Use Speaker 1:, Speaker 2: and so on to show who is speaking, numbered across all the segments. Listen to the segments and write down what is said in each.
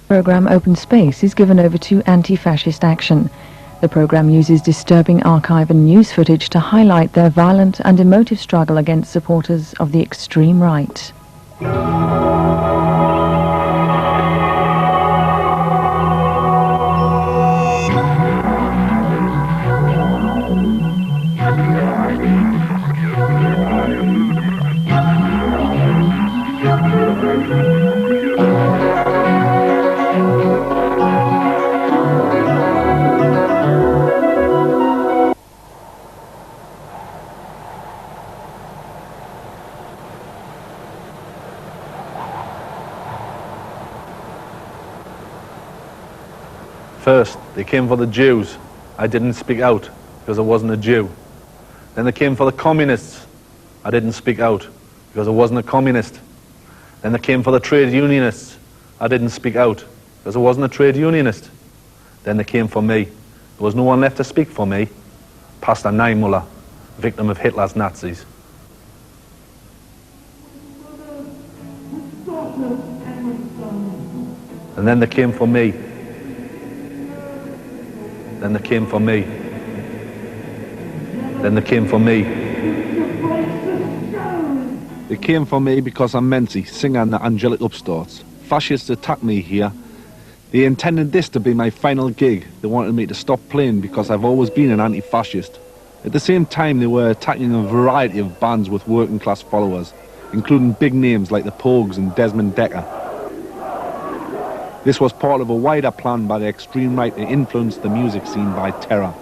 Speaker 1: Programme Open Space is given over to Anti-Fascist Action. The programme uses disturbing archive and news footage to highlight their violent and emotive struggle against supporters of the extreme right.
Speaker 2: First, they came for the Jews. I didn't speak out because I wasn't a Jew. Then they came for the communists. I didn't speak out because I wasn't a communist. Then they came for the trade unionists. I didn't speak out because I wasn't a trade unionist. Then they came for me. There was no one left to speak for me. Pastor Niemöller, victim of Hitler's Nazis. And then they came for me. Then they came for me. Then they came for me.
Speaker 3: They came for me because I'm Menzi, singer in the Angelic Upstarts. Fascists attacked me here. They intended this to be my final gig. They wanted me to stop playing because I've always been an anti-fascist. At the same time, they were attacking a variety of bands with working class followers, including big names like the Pogues and Desmond Dekker. This was part of a wider plan by the extreme right to influence the music scene by terror.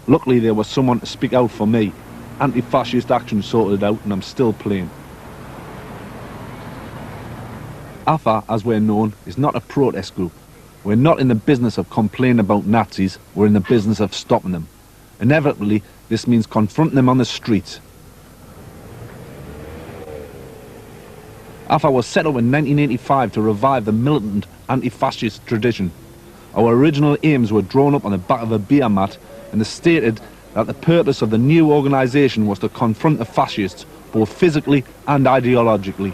Speaker 3: Luckily, there was someone to speak out for me. Anti-Fascist Action sorted it out, and I'm still playing. AFA, as we're known, is not a protest group. We're not in the business of complaining about Nazis, we're in the business of stopping them. Inevitably, this means confronting them on the streets. AFA was set up in 1985 to revive the militant anti-fascist tradition. Our original aims were drawn up on the back of a beer mat, and they stated that the purpose of the new organisation was to confront the fascists, both physically and ideologically.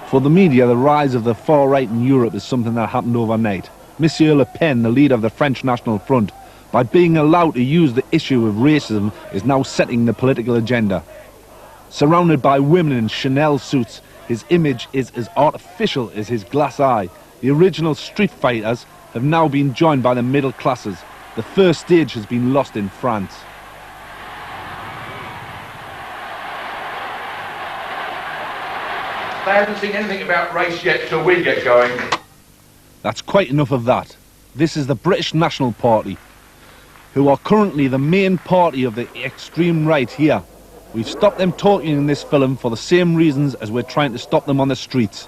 Speaker 3: For the media, the rise of the far right in Europe is something that happened overnight. Monsieur Le Pen, the leader of the French National Front, by being allowed to use the issue of racism, is now setting the political agenda. Surrounded by women in Chanel suits, his image is as artificial as his glass eye. The original street fighters have now been joined by the middle classes. The first stage has been lost in France.
Speaker 4: They haven't seen anything about race yet till we get going.
Speaker 3: That's quite enough of that. This is the British National Party, who are currently the main party of the extreme right here. We've stopped them talking in this film for the same reasons as we're trying to stop them on the streets.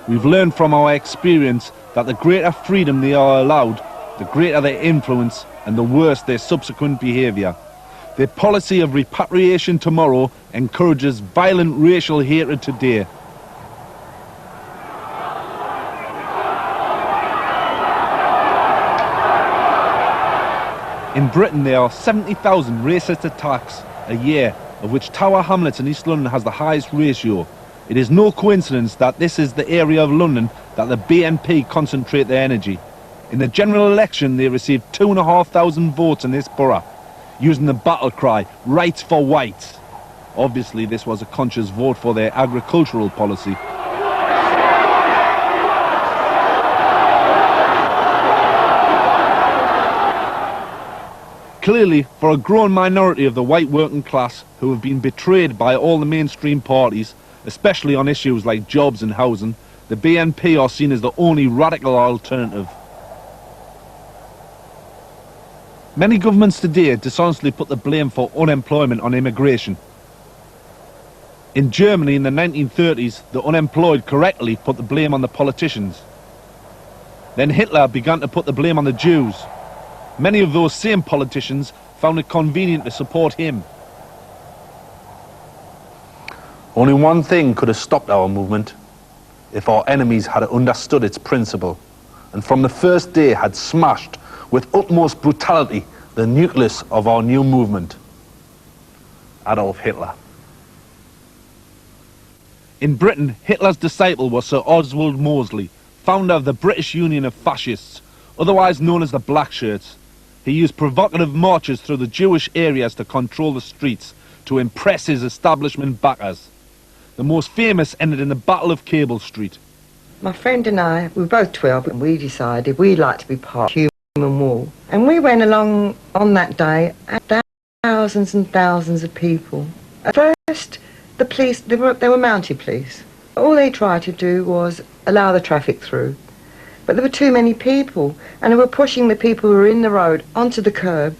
Speaker 3: We've learned from our experience that the greater freedom they are allowed, the greater their influence and the worse their subsequent behaviour. Their policy of repatriation tomorrow encourages violent racial hatred today. In Britain, there are 70,000 racist attacks a year, of which Tower Hamlets in East London has the highest ratio. It is no coincidence that this is the area of London that the BNP concentrate their energy. In the general election, they received 2,500 votes in this borough, using the battle cry, "Rights for Whites." Obviously, this was a conscious vote for their agricultural policy. Clearly, for a growing minority of the white working class who have been betrayed by all the mainstream parties, especially on issues like jobs and housing, the BNP are seen as the only radical alternative. Many governments today dishonestly put the blame for unemployment on immigration. In Germany in the 1930s, the unemployed correctly put the blame on the politicians. Then Hitler began to put the blame on the Jews. Many of those same politicians found it convenient to support him.
Speaker 2: Only one thing could have stopped our movement: if our enemies had understood its principle, and from the first day had smashed with utmost brutality the nucleus of our new movement, Adolf Hitler.
Speaker 3: In Britain, Hitler's disciple was Sir Oswald Mosley, founder of the British Union of Fascists, otherwise known as the Black Shirts. He used provocative marches through the Jewish areas to control the streets, to impress his establishment backers. The most famous ended in the Battle of Cable Street.
Speaker 5: My friend and I, we were both 12, and we decided we'd like to be part of the human wall. And we went along on that day, and thousands and thousands of people. At first, the police, they were mounted police. All they tried to do was allow the traffic through. But there were too many people, and they were pushing the people who were in the road onto the curb.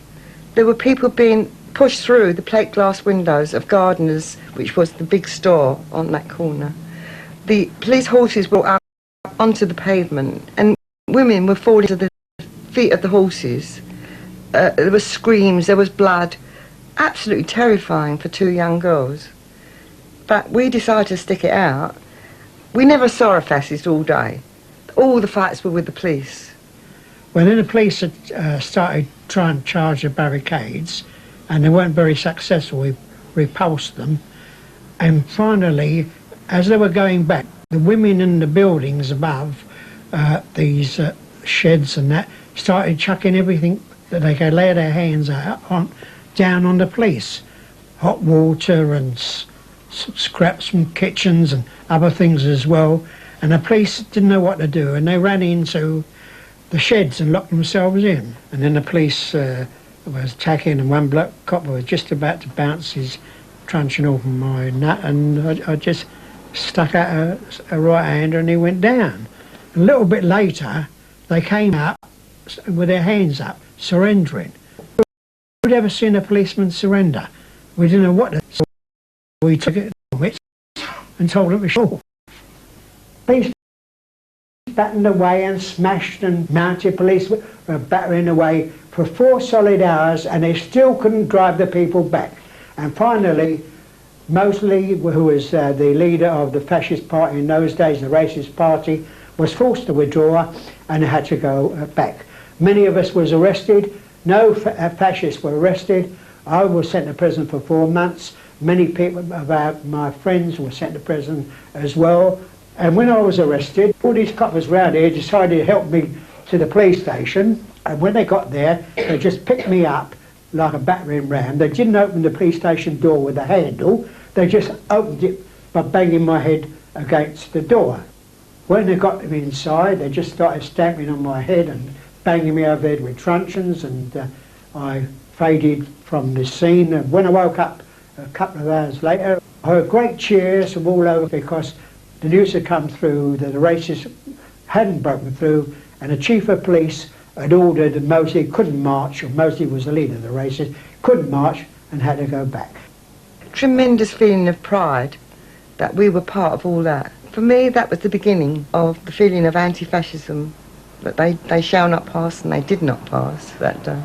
Speaker 5: There were people being pushed through the plate glass windows of Gardeners, which was the big store on that corner. The police horses were out onto the pavement, and women were falling to the feet of the horses. There were screams, there was blood. Absolutely terrifying for two young girls. But we decided to stick it out. We never saw a fascist all day. All the fights were with the police.
Speaker 6: Well, then the police had started trying to charge the barricades, and they weren't very successful. We repulsed them. And finally, as they were going back, the women in the buildings above, these sheds and that, started chucking everything that they could lay their hands on, down on the police. Hot water and scraps from kitchens and other things as well. And the police didn't know what to do, and they ran into the sheds and locked themselves in. And then the police was attacking, and one black cop was just about to bounce his truncheon off my nut, and I just stuck out a right hand and he went down. A little bit later, they came out with their hands up, surrendering. We'd ever seen a policeman surrender. We didn't know what to do. So we took it and told them to show. Police battened away and smashed, and mounted police were battering away for 4 solid hours, and they still couldn't drive the people back. And finally, Mosley, who was the leader of the fascist party in those days, the racist party, was forced to withdraw and had to go back. Many of us was arrested. No fascists were arrested. I was sent to prison for 4 months. Many people of my friends were sent to prison as well. And when I was arrested, all these coppers round here decided to help me to the police station. And when they got there, they just picked me up like a battering ram. They didn't open the police station door with a handle. They just opened it by banging my head against the door. When they got me inside, they just started stamping on my head and banging me over the head with truncheons, and I faded from the scene. And when I woke up a couple of hours later, I heard great cheers from all over, because the news had come through that the racists hadn't broken through, and the chief of police had ordered that Mosley couldn't march, or Mosley was the leader of the racists, couldn't march and had to go back.
Speaker 5: Tremendous feeling of pride that we were part of all that. For me, that was the beginning of the feeling of anti-fascism, that they shall not pass, and they did not pass that day.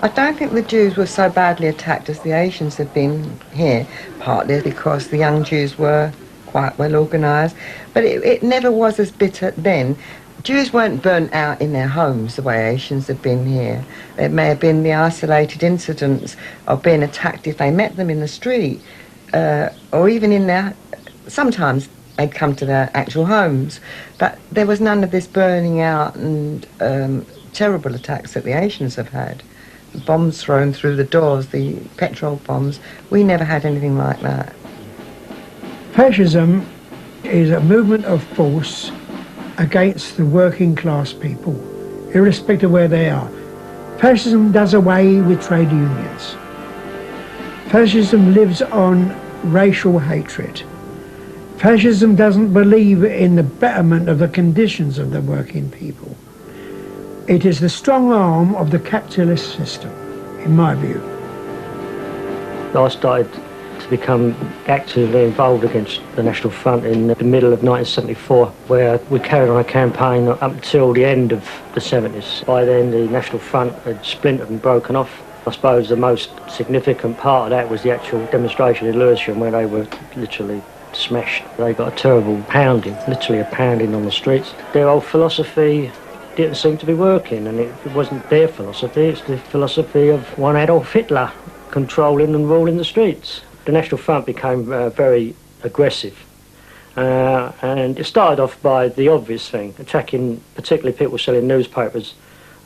Speaker 5: I don't think the Jews were so badly attacked as the Asians have been here, partly because the young Jews were quite well organised, but it never was as bitter then. Jews weren't burnt out in their homes the way Asians have been here. There may have been the isolated incidents of being attacked if they met them in the street, or even in their... Sometimes they'd come to their actual homes, but there was none of this burning out and terrible attacks that the Asians have had. Bombs thrown through the doors, the petrol bombs. We never had anything like that.
Speaker 6: Fascism is a movement of force against the working class people, irrespective of where they are. Fascism does away with trade unions. Fascism lives on racial hatred. Fascism doesn't believe in the betterment of the conditions of the working people. It is the strong arm of the capitalist system, in my view.
Speaker 7: I started to become actively involved against the National Front in the middle of 1974, where we carried on a campaign up until the end of the 70s. By then the National Front had splintered and broken off. I suppose the most significant part of that was the actual demonstration in Lewisham, where they were literally smashed. They got a terrible pounding, literally a pounding on the streets. Their old philosophy didn't seem to be working, and it wasn't their philosophy, it's the philosophy of one Adolf Hitler controlling and ruling the streets. The National Front became very aggressive, and it started off by the obvious thing, attacking particularly people selling newspapers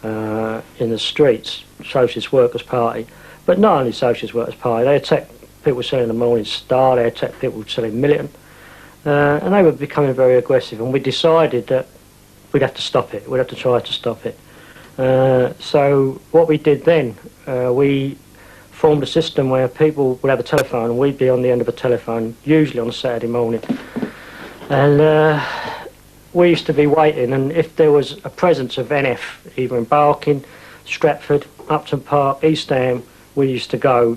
Speaker 7: in the streets, Socialist Workers' Party, but not only Socialist Workers' Party, they attacked people selling the Morning Star, they attacked people selling Militant, and they were becoming very aggressive, and we decided that we'd have to stop it, we'd have to try to stop it. So what we did then, we formed a system where people would have a telephone and we'd be on the end of a telephone, usually on a Saturday morning. And we used to be waiting, and if there was a presence of NF, either in Barking, Stratford, Upton Park, East Ham, we used to go,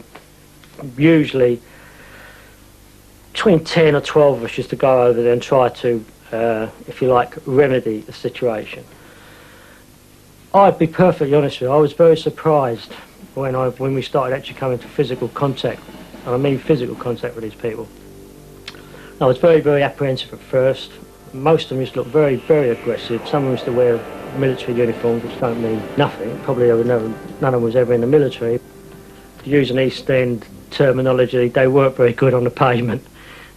Speaker 7: usually between 10 or 12 of us used to go over there and try to, if you like, remedy the situation. I'd be perfectly honest with you, I was very surprised when we started actually coming to physical contact, and I mean physical contact with these people. I was very, very apprehensive at first. Most of them used to look very, very aggressive. Some of them used to wear military uniforms, which don't mean nothing. Probably none of them was ever in the military. To use an East End terminology, they weren't very good on the pavement.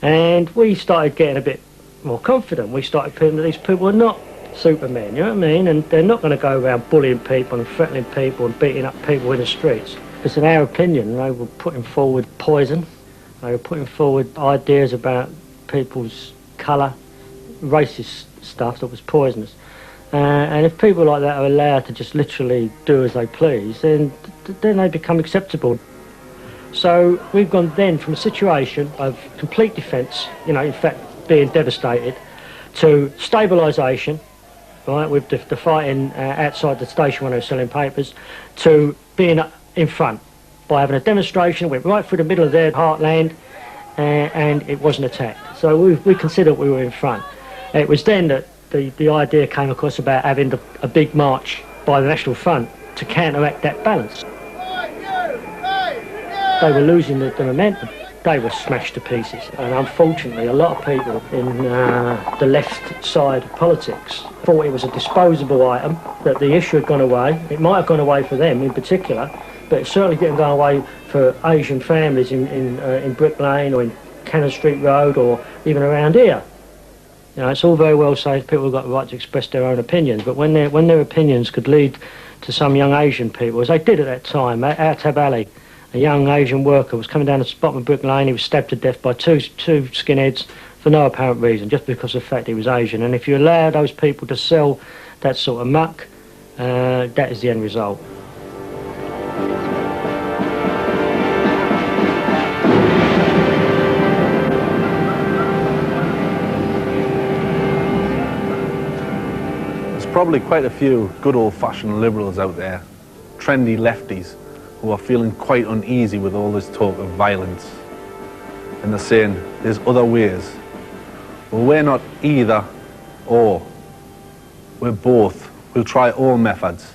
Speaker 7: And we started getting a bit more confident. We started feeling that these people were not supermen, you know what I mean? And they're not going to go around bullying people and threatening people and beating up people in the streets. Because in our opinion, they were putting forward poison. They were putting forward ideas about people's colour, racist stuff that was poisonous. And if people like that are allowed to just literally do as they please, then they become acceptable. So we've gone then from a situation of complete defence, you know, in fact being devastated, to stabilisation, right, with the fighting outside the station when they were selling papers, to being in front by having a demonstration, went right through the middle of their heartland, and it wasn't attacked. So we considered we were in front. It was then that the idea came across about having a big march by the National Front to counteract that balance. They were losing the momentum. They were smashed to pieces, and unfortunately a lot of people in the left side of politics thought it was a disposable item, that the issue had gone away. It might have gone away for them in particular, but it certainly didn't go away for Asian families in Brick Lane or in Cannon Street Road or even around here. You know, it's all very well saying people have got the right to express their own opinions, but when their opinions could lead to some young Asian people, as they did at that time, Tab Ali, a young Asian worker was coming down the bottom of Brick Lane. He was stabbed to death by two skinheads for no apparent reason, just because of the fact he was Asian. And if you allow those people to sell that sort of muck, that is the end result.
Speaker 2: There's probably quite a few good old-fashioned liberals out there, trendy lefties, who are feeling quite uneasy with all this talk of violence. And they're saying there's other ways. Well, we're not either or. We're both. We'll try all methods.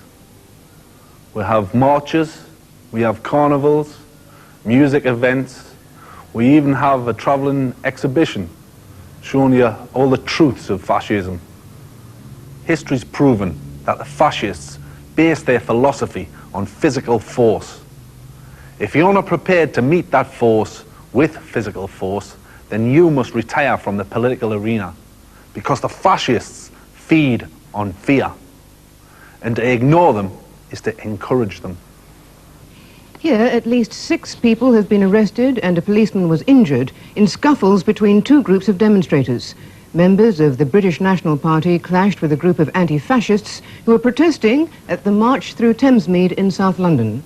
Speaker 2: We have marches, we have carnivals, music events, we even have a travelling exhibition showing you all the truths of fascism. History's proven that the fascists base their philosophy on physical force. If you're not prepared to meet that force with physical force, then you must retire from the political arena, because the fascists feed on fear, and to ignore them is to encourage them.
Speaker 8: Here, at least 6 people have been arrested and a policeman was injured in scuffles between 2 groups of demonstrators. Members of the British National Party clashed with a group of anti-fascists who were protesting at the March Through Thamesmead in South London.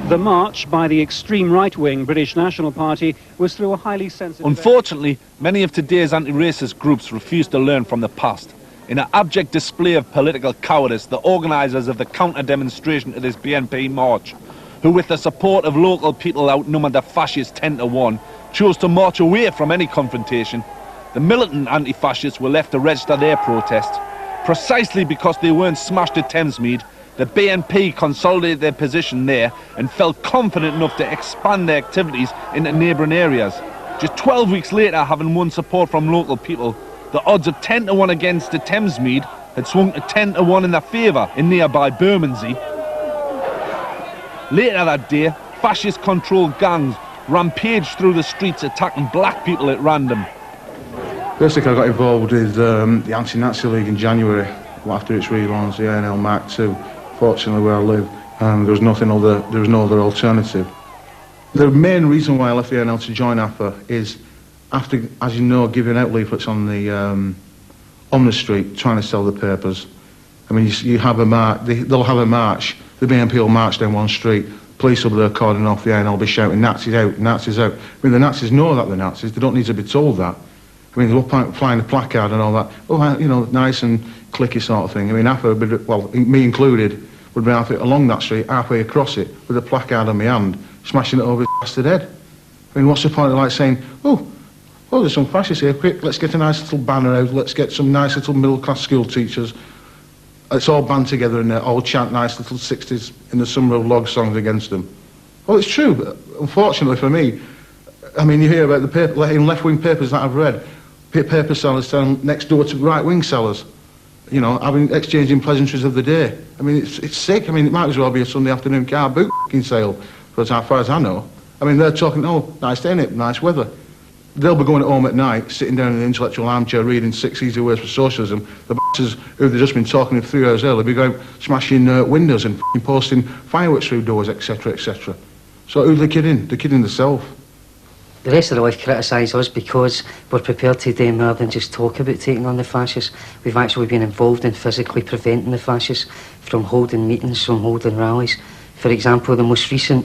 Speaker 9: The march by the extreme right-wing British National Party was through a highly sensitive...
Speaker 3: Unfortunately, many of today's anti-racist groups refuse to learn from the past. In an abject display of political cowardice, the organisers of the counter-demonstration to this BNP march, who with the support of local people outnumbered the fascists 10 to 1, chose to march away from any confrontation. The militant anti-fascists were left to register their protest. Precisely because they weren't smashed at Thamesmead, the BNP consolidated their position there and felt confident enough to expand their activities into neighbouring areas. Just 12 weeks later, having won support from local people, the odds of 10 to 1 against the Thamesmead had swung to 10-1 in their favour in nearby Bermondsey. Later that day, fascist-controlled gangs rampaged through the streets attacking black people at random.
Speaker 10: Basically, I got involved with the Anti-Nazi League in January, after its relaunch, the ANL Mark II. Fortunately, where I live, there was no other alternative. The main reason why I left the ANL to join AFA is, after, as you know, giving out leaflets on the street, trying to sell the papers. I mean, you have a march, they'll have a march, the BNP will march down one street, police will be there cordoning off the ANL, will be shouting, Nazis out, Nazis out. I mean, the Nazis know that they're Nazis, they don't need to be told that. I mean, they'll flying a placard and all that, oh, you know, nice and clicky sort of thing. I mean, AFA, well, me included, would be along that street, halfway across it, with a placard on my hand, smashing it over his bastard head. I mean, what's the point of like saying, oh, there's some fascists here, quick, let's get a nice little banner out, let's get some nice little middle-class school teachers. Let's all band together and all chant nice little 60s in the Summer of Log songs against them. Well, it's true, but unfortunately for me, I mean, you hear about the paper, in left-wing papers that I've read, paper sellers selling next door to right-wing sellers, you know, exchanging pleasantries of the day. I mean, it's sick. I mean, it might as well be a Sunday afternoon car boot sale, for as far as I know. I mean, they're talking, oh, nice day, innit? Nice weather. They'll be going home at night, sitting down in an intellectual armchair reading 6 Easy Ways for Socialism. The bastards who they've just been talking to 3 hours earlier be going smashing windows and posting fireworks through doors, etc., etc. So who are they kidding? They're kidding themselves.
Speaker 11: The rest of the life criticise us because we're prepared to do more than just talk about taking on the fascists. We've actually been involved in physically preventing the fascists from holding meetings, from holding rallies. For example, the most recent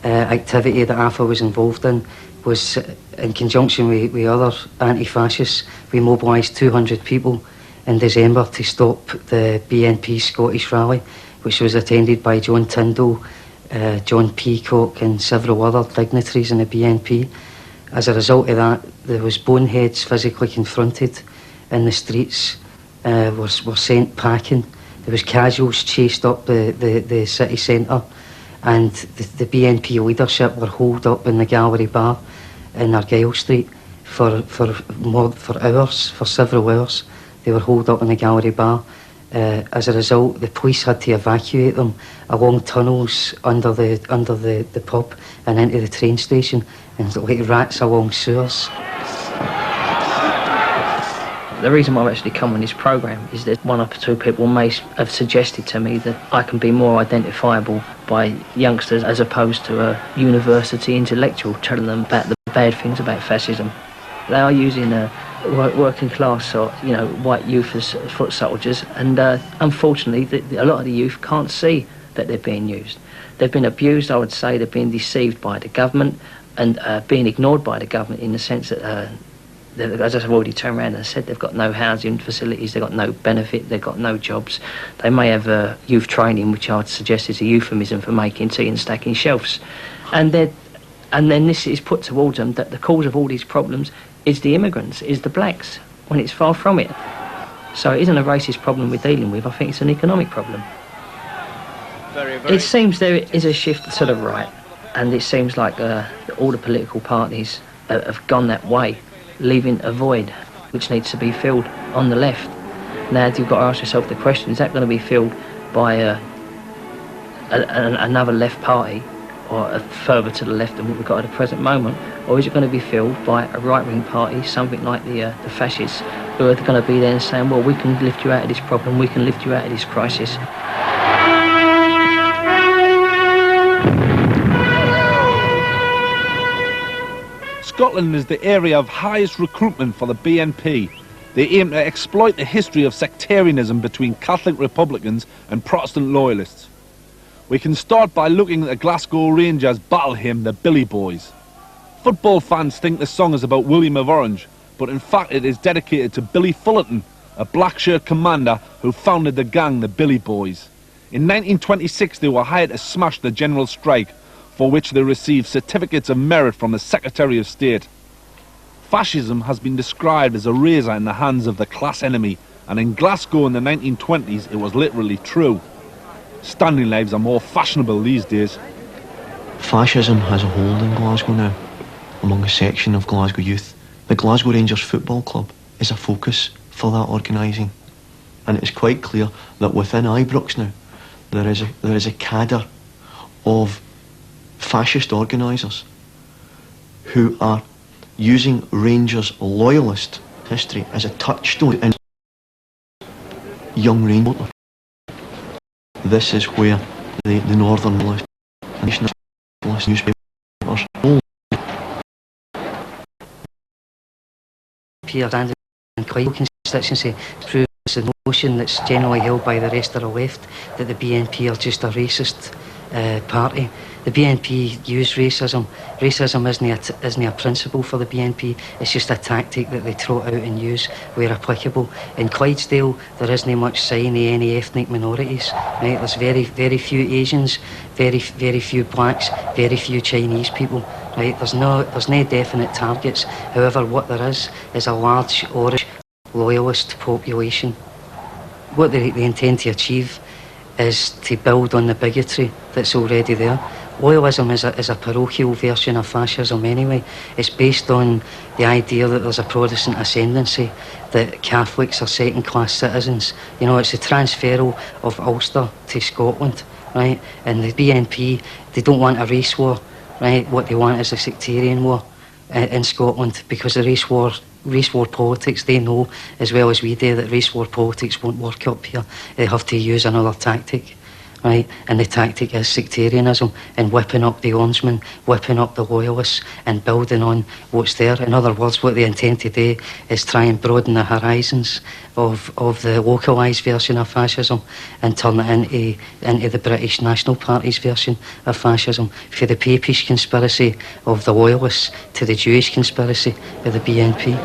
Speaker 11: activity that AFA was involved in was in conjunction with other anti-fascists. We mobilised 200 people in December to stop the BNP Scottish rally, which was attended by John Tyndall, John Peacock and several other dignitaries in the BNP. As a result of that, there was boneheads physically confronted in the streets, were sent packing. There was casuals chased up the city centre, and the BNP leadership were holed up in the Gallery Bar in Argyle Street for hours, for several hours. They were holed up in the Gallery Bar. As a result, the police had to evacuate them along tunnels under the pub and into the train station, and like rats along sewers.
Speaker 12: The reason why I've actually come on this programme is that one or two people may have suggested to me that I can be more identifiable by youngsters as opposed to a university intellectual telling them about the bad things about fascism. They are using working class or, you know, white youth as foot soldiers, and unfortunately a lot of the youth can't see that they're being used. They've been abused, I would say. They've been deceived by the government and being ignored by the government in the sense that as I've already turned around and said, they've got no housing facilities, they've got no benefit, they've got no jobs. They may have youth training, which I would suggest is a euphemism for making tea and stacking shelves. And then this is put towards them that the cause of all these problems is the immigrants, is the blacks, when it's far from it. So it isn't a racist problem we're dealing with, I think it's an economic problem. It seems there is a shift to the right, and it seems like all the political parties have gone that way, leaving a void which needs to be filled on the left. Now you've got to ask yourself the question, is that going to be filled by another left party, or further to the left than what we've got at the present moment, or is it going to be filled by a right-wing party, something like the fascists, who are going to be there and saying, well, we can lift you out of this problem, we can lift you out of this crisis.
Speaker 3: Scotland is the area of highest recruitment for the BNP. They aim to exploit the history of sectarianism between Catholic Republicans and Protestant loyalists. We can start by looking at the Glasgow Rangers battle hymn, the Billy Boys. Football fans think the song is about William of Orange, but in fact it is dedicated to Billy Fullerton, a black shirt commander who founded the gang, the Billy Boys. In 1926 they were hired to smash the general strike, for which they received certificates of merit from the Secretary of State. Fascism has been described as a razor in the hands of the class enemy, and in Glasgow in the 1920s it was literally true. Standing lives are more fashionable these days.
Speaker 13: Fascism has a hold in Glasgow now, among a section of Glasgow youth. The Glasgow Rangers Football Club is a focus for that organising. and it's quite clear that within Ibrox now there is a cadre of fascist organisers who are using Rangers loyalist history as a touchstone in young Rangers. This is where the Northern Loyalist and Nationalist newspapers
Speaker 11: Peter and Clyde constituency proves the notion that's generally held by the rest of the left that the BNP are just a racist party. The BNP use racism. Racism isn't a principle for the BNP, it's just a tactic that they trot out and use where applicable. In Clydesdale there isn't much sign of any ethnic minorities. Right? There's very few Asians, very few blacks, very few Chinese people. Right? There's no definite targets. However, what there is a large Irish loyalist population. What they intend to achieve is to build on the bigotry that's already there. Loyalism is a parochial version of fascism anyway. It's based on the idea that there's a Protestant ascendancy, that Catholics are second-class citizens. You know, it's the transferal of Ulster to Scotland, right? And the BNP, they don't want a race war, right? What they want is a sectarian war in Scotland, because the race war politics, they know as well as we do that race war politics won't work up here. They have to use another tactic, right? And the tactic is sectarianism and whipping up the Ormsmen, whipping up the loyalists and building on what's there. In other words, what they intend to do is try and broaden the horizons of the localised version of fascism and turn it into the British National Party's version of fascism, for the Papish conspiracy of the loyalists to the Jewish conspiracy of the BNP.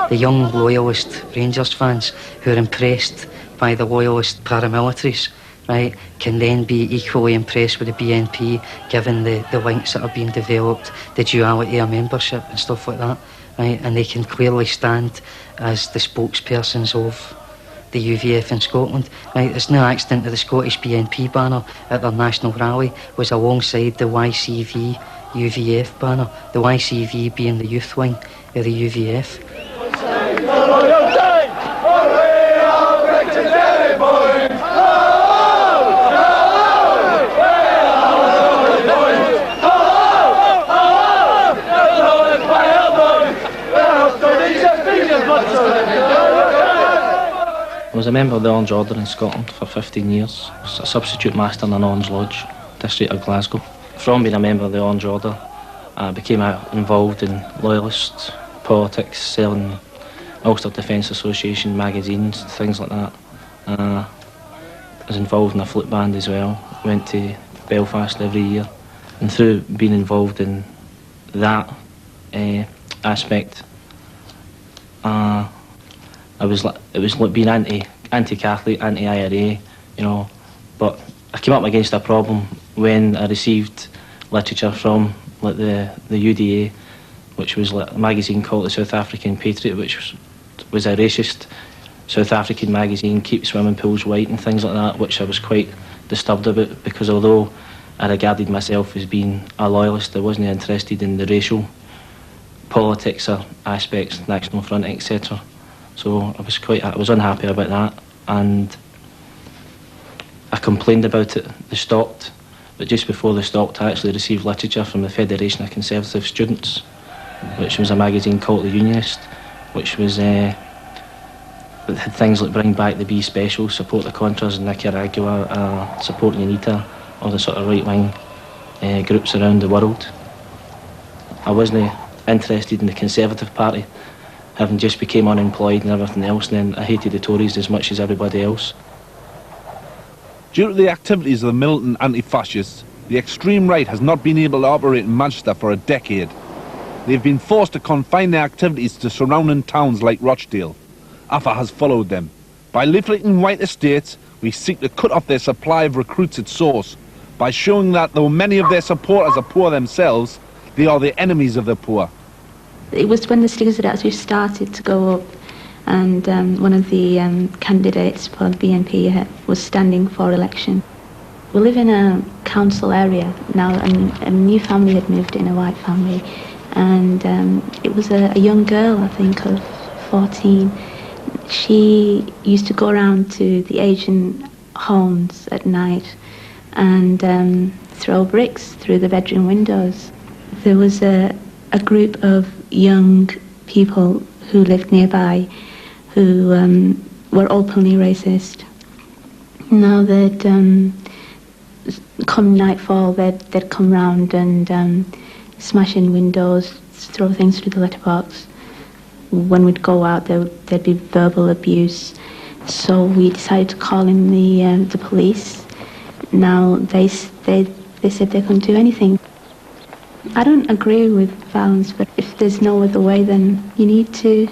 Speaker 11: The young loyalist Rangers fans who are impressed by the loyalist paramilitaries, right, can then be equally impressed with the BNP, given the links that are being developed, the duality of membership and stuff like that, right, and they can clearly stand as the spokespersons of the UVF in Scotland, right. It's no accident that the Scottish BNP banner at their national rally was alongside the YCV UVF banner, the YCV being the youth wing of the UVF.
Speaker 12: I was a member of the Orange Order in Scotland for 15 years. I was a substitute master in an Orange Lodge, district of Glasgow. From being a member of the Orange Order, I became involved in loyalist politics, selling Ulster Defence Association magazines, things like that. I was involved in a flute band as well, went to Belfast every year. And through being involved in that aspect, it was like being anti-Catholic, anti-IRA, you know. But I came up against a problem when I received literature from like the UDA, which was like a magazine called the South African Patriot, which was a racist South African magazine, keep swimming pools white and things like that, which I was quite disturbed about, because although I regarded myself as being a loyalist, I wasn't interested in the racial politics or aspects, National Front, etc. So I was unhappy about that, and I complained about it. They stopped, but just before they stopped, I actually received literature from the Federation of Conservative Students, which was a magazine called The Unionist, which was it had things like Bring Back the B Special, Support the Contras in Nicaragua, Support UNITA, all the sort of right-wing groups around the world. I wasn't interested in the Conservative Party, having just became unemployed and everything else, and then I hated the Tories as much as everybody else.
Speaker 3: Due to the activities of the militant anti-fascists, the extreme right has not been able to operate in Manchester for a decade. They've been forced to confine their activities to surrounding towns like Rochdale. AFA has followed them. By leafleting white estates, we seek to cut off their supply of recruits at source, by showing that though many of their supporters are poor themselves, they are the enemies of the poor.
Speaker 14: It was when the Stickers had actually started to go up, and one of the candidates for the BNP was standing for election. We live in a council area now, and a new family had moved in, a white family, and it was a young girl, I think of 14. She used to go around to the Asian homes at night and throw bricks through the bedroom windows. There was a group of young people who lived nearby who were openly racist. Now they'd come nightfall, they'd come round and smash in windows, throw things through the letterbox. When we'd go out, there'd be verbal abuse. So we decided to call in the police. Now they said they couldn't do anything. I don't agree with violence, but if there's no other way, then you need to.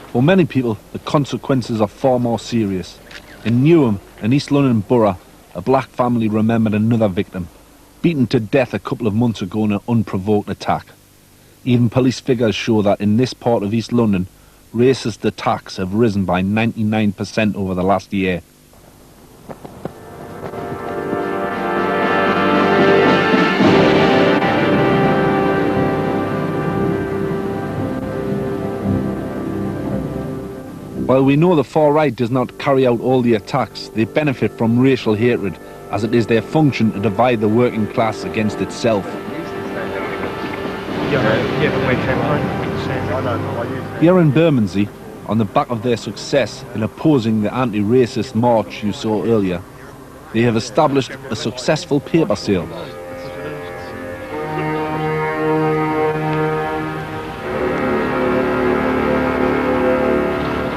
Speaker 3: For many people, the consequences are far more serious. In Newham, an East London borough, a black family remembered another victim, beaten to death a couple of months ago in an unprovoked attack. Even police figures show that in this part of East London, racist attacks have risen by 99% over the last year. While we know the far right does not carry out all the attacks, they benefit from racial hatred, as it is their function to divide the working class against itself. Here in Bermondsey, on the back of their success in opposing the anti-racist march you saw earlier, they have established a successful paper sale.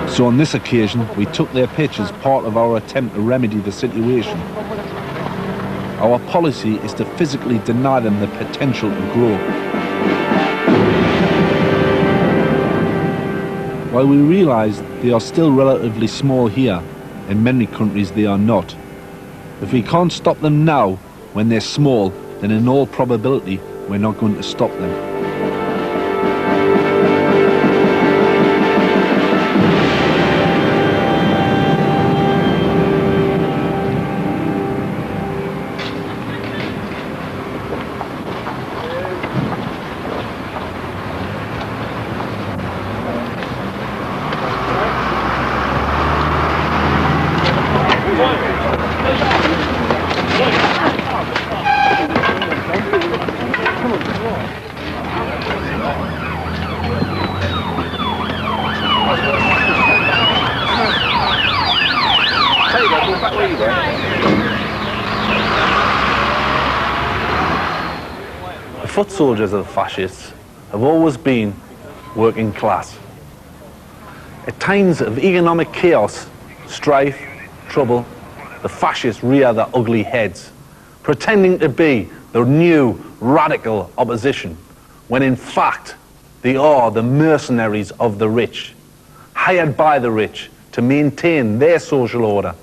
Speaker 3: So on this occasion, we took their pitch as part of our attempt to remedy the situation. Our policy is to physically deny them the potential to grow. While we realise they are still relatively small here, in many countries they are not. If we can't stop them now, when they're small, then in all probability we're not going to stop them.
Speaker 2: The foot soldiers of the fascists have always been working class. At times of economic chaos, strife, trouble, the fascists rear their ugly heads, pretending to be the new radical opposition, when in fact they are the mercenaries of the rich, hired by the rich to maintain their social order.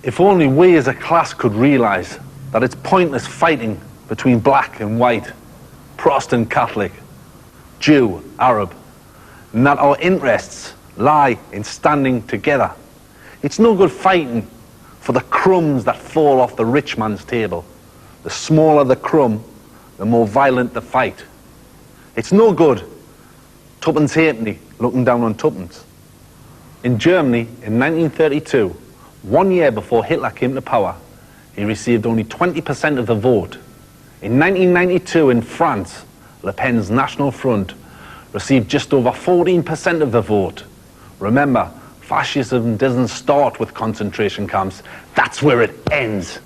Speaker 2: If only we as a class could realise that it's pointless fighting between black and white, Protestant, Catholic, Jew, Arab, and that our interests lie in standing together. It's no good fighting for the crumbs that fall off the rich man's table. The smaller the crumb, the more violent the fight. It's no good tuppence halfpenny looking down on tuppence. In Germany, in 1932, 1 year before Hitler came to power, he received only 20% of the vote. In 1992 in France, Le Pen's National Front received just over 14% of the vote. Remember, fascism doesn't start with concentration camps, that's where it ends.